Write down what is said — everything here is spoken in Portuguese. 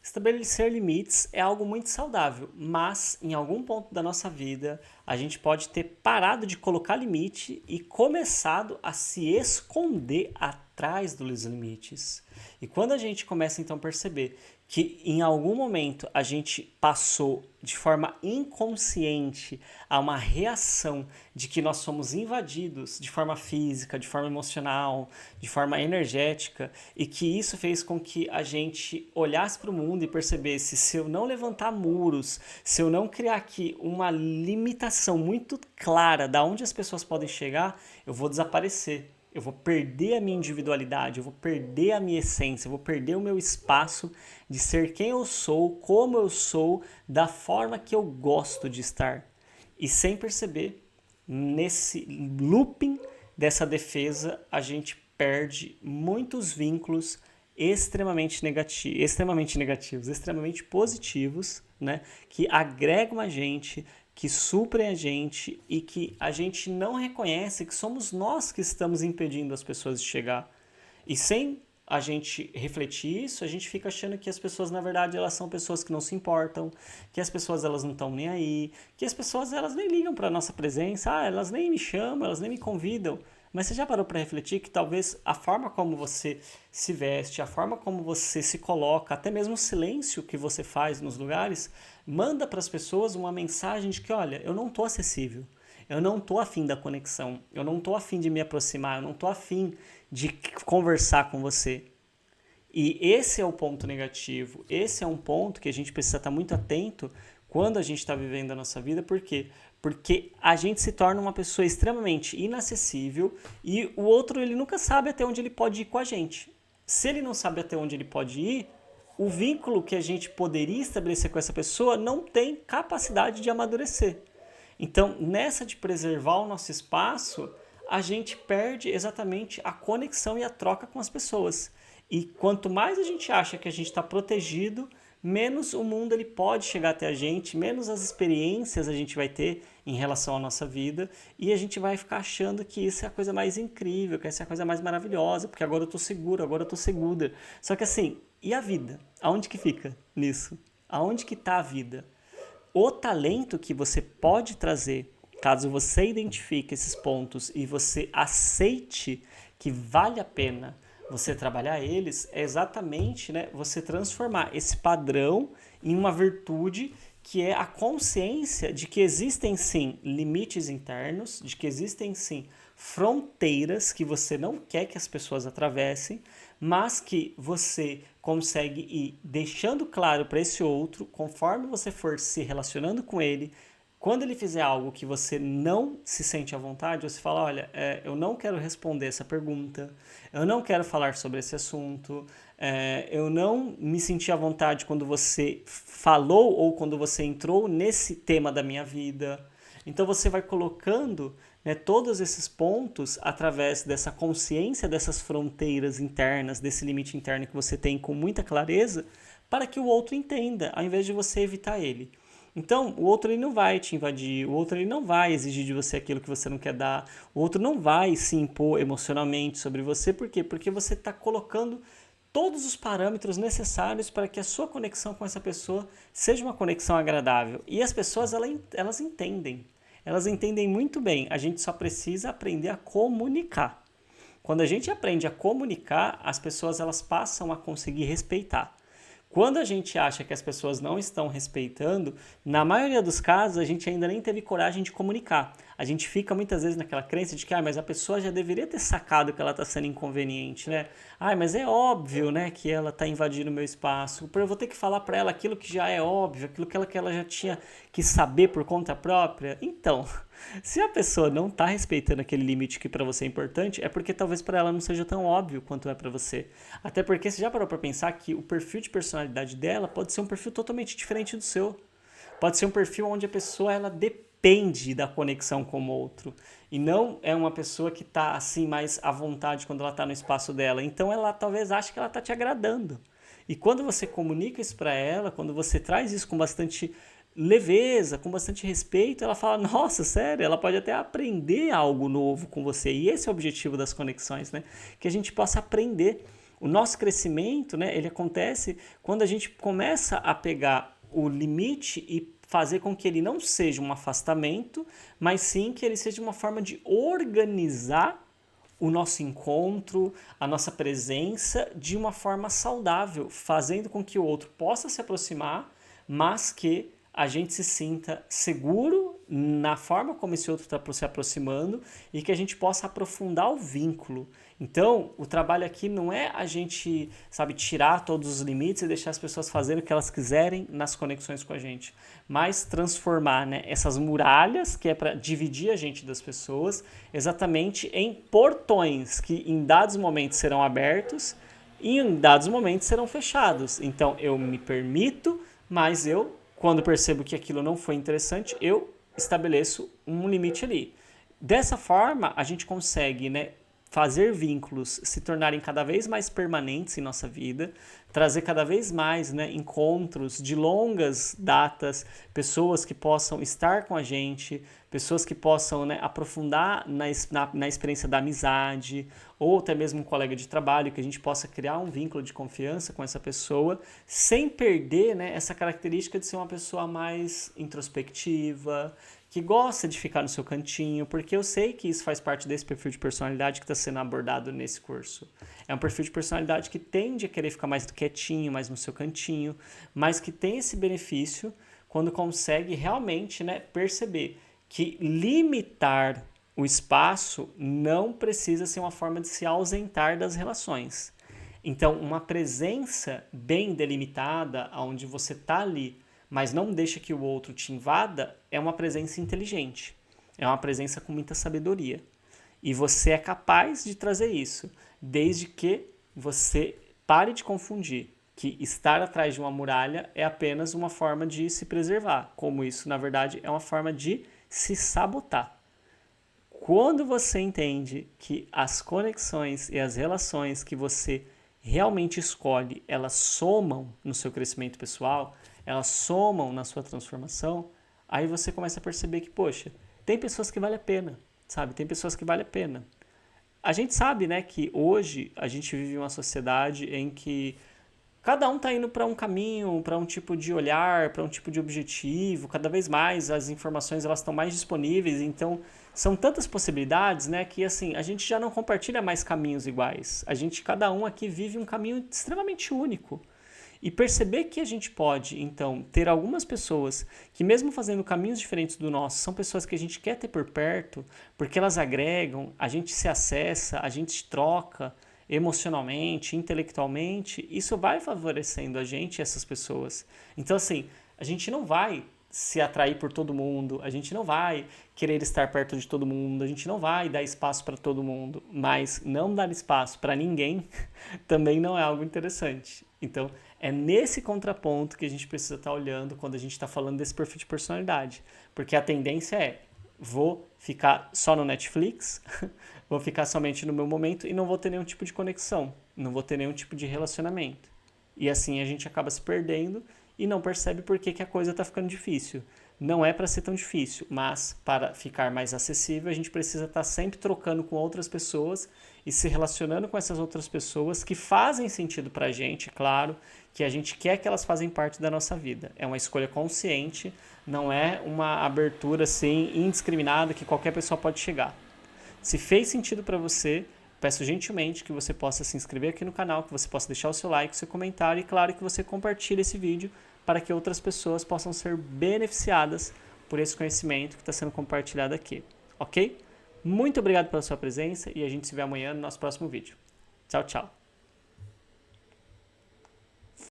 Estabelecer limites é algo muito saudável, mas em algum ponto da nossa vida a gente pode ter parado de colocar limite e começado a se esconder atrás dos limites. E quando a gente começa então a perceber que em algum momento a gente passou de forma inconsciente a uma reação de que nós somos invadidos de forma física, de forma emocional, de forma energética, e que isso fez com que a gente olhasse para o mundo e percebesse: se eu não levantar muros, se eu não criar aqui uma limitação muito clara da onde as pessoas podem chegar, eu vou desaparecer. Eu vou perder a minha individualidade, eu vou perder a minha essência, eu vou perder o meu espaço de ser quem eu sou, como eu sou, da forma que eu gosto de estar. E sem perceber, nesse looping dessa defesa, a gente perde muitos vínculos extremamente negativos, extremamente positivos, né? Que agregam a gente, que suprem a gente e que a gente não reconhece que somos nós que estamos impedindo as pessoas de chegar. E sem a gente refletir isso, a gente fica achando que as pessoas, na verdade, elas são pessoas que não se importam, que as pessoas elas não estão nem aí, que as pessoas elas nem ligam para a nossa presença, elas nem me chamam, elas nem me convidam. Mas você já parou para refletir que talvez a forma como você se veste, a forma como você se coloca, até mesmo o silêncio que você faz nos lugares, manda para as pessoas uma mensagem de que, olha, eu não estou acessível, eu não estou afim da conexão, eu não estou afim de me aproximar, eu não estou afim de conversar com você. E esse é o ponto negativo, esse é um ponto que a gente precisa estar muito atento quando a gente está vivendo a nossa vida. Por quê? Porque a gente se torna uma pessoa extremamente inacessível e o outro ele nunca sabe até onde ele pode ir com a gente. Se ele não sabe até onde ele pode ir, o vínculo que a gente poderia estabelecer com essa pessoa não tem capacidade de amadurecer. Então, nessa de preservar o nosso espaço, a gente perde exatamente a conexão e a troca com as pessoas. E quanto mais a gente acha que a gente está protegido, menos o mundo ele pode chegar até a gente, menos as experiências a gente vai ter em relação à nossa vida, e a gente vai ficar achando que isso é a coisa mais incrível, que essa é a coisa mais maravilhosa, porque agora eu estou seguro, agora eu estou segura. Só que assim, e a vida? Aonde que fica nisso? Aonde que está a vida? O talento que você pode trazer, caso você identifique esses pontos e você aceite que vale a pena você trabalhar eles, é exatamente, né, você transformar esse padrão em uma virtude que é a consciência de que existem sim limites internos, de que existem sim fronteiras que você não quer que as pessoas atravessem, mas que você consegue ir deixando claro para esse outro, conforme você for se relacionando com ele. Quando ele fizer algo que você não se sente à vontade, você fala: olha, eu não quero responder essa pergunta, eu não quero falar sobre esse assunto, eu não me senti à vontade quando você falou ou quando você entrou nesse tema da minha vida. Então você vai colocando, né, todos esses pontos através dessa consciência dessas fronteiras internas, desse limite interno que você tem com muita clareza, para que o outro entenda, ao invés de você evitar ele. Então, o outro ele não vai te invadir, o outro ele não vai exigir de você aquilo que você não quer dar, o outro não vai se impor emocionalmente sobre você. Por quê? Porque você está colocando todos os parâmetros necessários para que a sua conexão com essa pessoa seja uma conexão agradável. E as pessoas, elas entendem. Elas entendem muito bem. A gente só precisa aprender a comunicar. Quando a gente aprende a comunicar, as pessoas elas passam a conseguir respeitar. Quando a gente acha que as pessoas não estão respeitando, na maioria dos casos a gente ainda nem teve coragem de comunicar. A gente fica muitas vezes naquela crença de que mas a pessoa já deveria ter sacado que ela está sendo inconveniente, né? Mas é óbvio, né, que ela está invadindo o meu espaço. Eu vou ter que falar para ela aquilo que já é óbvio, aquilo que ela já tinha que saber por conta própria. Então, se a pessoa não está respeitando aquele limite que para você é importante, é porque talvez para ela não seja tão óbvio quanto é para você. Até porque você já parou para pensar que o perfil de personalidade dela pode ser um perfil totalmente diferente do seu. Pode ser um perfil onde a pessoa ela depende da conexão com o outro e não é uma pessoa que está assim mais à vontade quando ela está no espaço dela. Então ela talvez ache que ela está te agradando. E quando você comunica isso para ela, quando você traz isso com bastante leveza, com bastante respeito, ela fala: nossa, sério, ela pode até aprender algo novo com você. E esse é o objetivo das conexões, né? Que a gente possa aprender. O nosso crescimento, né, ele acontece quando a gente começa a pegar o limite e fazer com que ele não seja um afastamento, mas sim que ele seja uma forma de organizar o nosso encontro, a nossa presença de uma forma saudável, fazendo com que o outro possa se aproximar, mas que a gente se sinta seguro na forma como esse outro está se aproximando e que a gente possa aprofundar o vínculo. Então, o trabalho aqui não é a gente, sabe, tirar todos os limites e deixar as pessoas fazerem o que elas quiserem nas conexões com a gente, mas transformar, né, essas muralhas, que é para dividir a gente das pessoas, exatamente em portões que em dados momentos serão abertos e em dados momentos serão fechados. Então, eu me permito, mas eu, quando percebo que aquilo não foi interessante, eu estabeleço um limite ali. Dessa forma, a gente consegue, né, fazer vínculos se tornarem cada vez mais permanentes em nossa vida, trazer cada vez mais, né, encontros de longas datas, pessoas que possam estar com a gente, pessoas que possam, né, aprofundar na experiência da amizade, ou até mesmo um colega de trabalho, que a gente possa criar um vínculo de confiança com essa pessoa, sem perder, né, essa característica de ser uma pessoa mais introspectiva, que gosta de ficar no seu cantinho, porque eu sei que isso faz parte desse perfil de personalidade que está sendo abordado nesse curso. É um perfil de personalidade que tende a querer ficar mais quietinho, mais no seu cantinho, mas que tem esse benefício quando consegue realmente, né, perceber que limitar o espaço não precisa ser uma forma de se ausentar das relações. Então, uma presença bem delimitada, onde você está ali, mas não deixa que o outro te invada, é uma presença inteligente. É uma presença com muita sabedoria. E você é capaz de trazer isso, desde que você pare de confundir que estar atrás de uma muralha é apenas uma forma de se preservar, como isso, na verdade, é uma forma de se sabotar. Quando você entende que as conexões e as relações que você realmente escolhe, elas somam no seu crescimento pessoal, elas somam na sua transformação, aí você começa a perceber que, poxa, tem pessoas que vale a pena, sabe? Tem pessoas que vale a pena. A gente sabe, né, que hoje a gente vive uma sociedade em que cada um está indo para um caminho, para um tipo de olhar, para um tipo de objetivo. Cada vez mais as informações elas estão mais disponíveis, então são tantas possibilidades, né, que assim a gente já não compartilha mais caminhos iguais. Cada um aqui vive um caminho extremamente único. E perceber que a gente pode, então, ter algumas pessoas que, mesmo fazendo caminhos diferentes do nosso, são pessoas que a gente quer ter por perto, porque elas agregam, a gente se acessa, a gente troca emocionalmente, intelectualmente, isso vai favorecendo a gente e essas pessoas. Então, assim, a gente não vai se atrair por todo mundo, a gente não vai querer estar perto de todo mundo, a gente não vai dar espaço para todo mundo, mas não dar espaço para ninguém também não é algo interessante. Então, é nesse contraponto que a gente precisa estar olhando quando a gente está falando desse perfil de personalidade. Porque a tendência é, vou ficar só no Netflix, vou ficar somente no meu momento e não vou ter nenhum tipo de conexão, não vou ter nenhum tipo de relacionamento. E assim a gente acaba se perdendo e não percebe por que a coisa está ficando difícil. Não é para ser tão difícil, mas para ficar mais acessível, a gente precisa estar sempre trocando com outras pessoas e se relacionando com essas outras pessoas que fazem sentido para a gente, claro, que a gente quer que elas façam parte da nossa vida. É uma escolha consciente, não é uma abertura assim indiscriminada que qualquer pessoa pode chegar. Se fez sentido para você, peço gentilmente que você possa se inscrever aqui no canal, que você possa deixar o seu like, seu comentário e, claro, que você compartilhe esse vídeo para que outras pessoas possam ser beneficiadas por esse conhecimento que está sendo compartilhado aqui, ok? Muito obrigado pela sua presença e a gente se vê amanhã no nosso próximo vídeo. Tchau, tchau!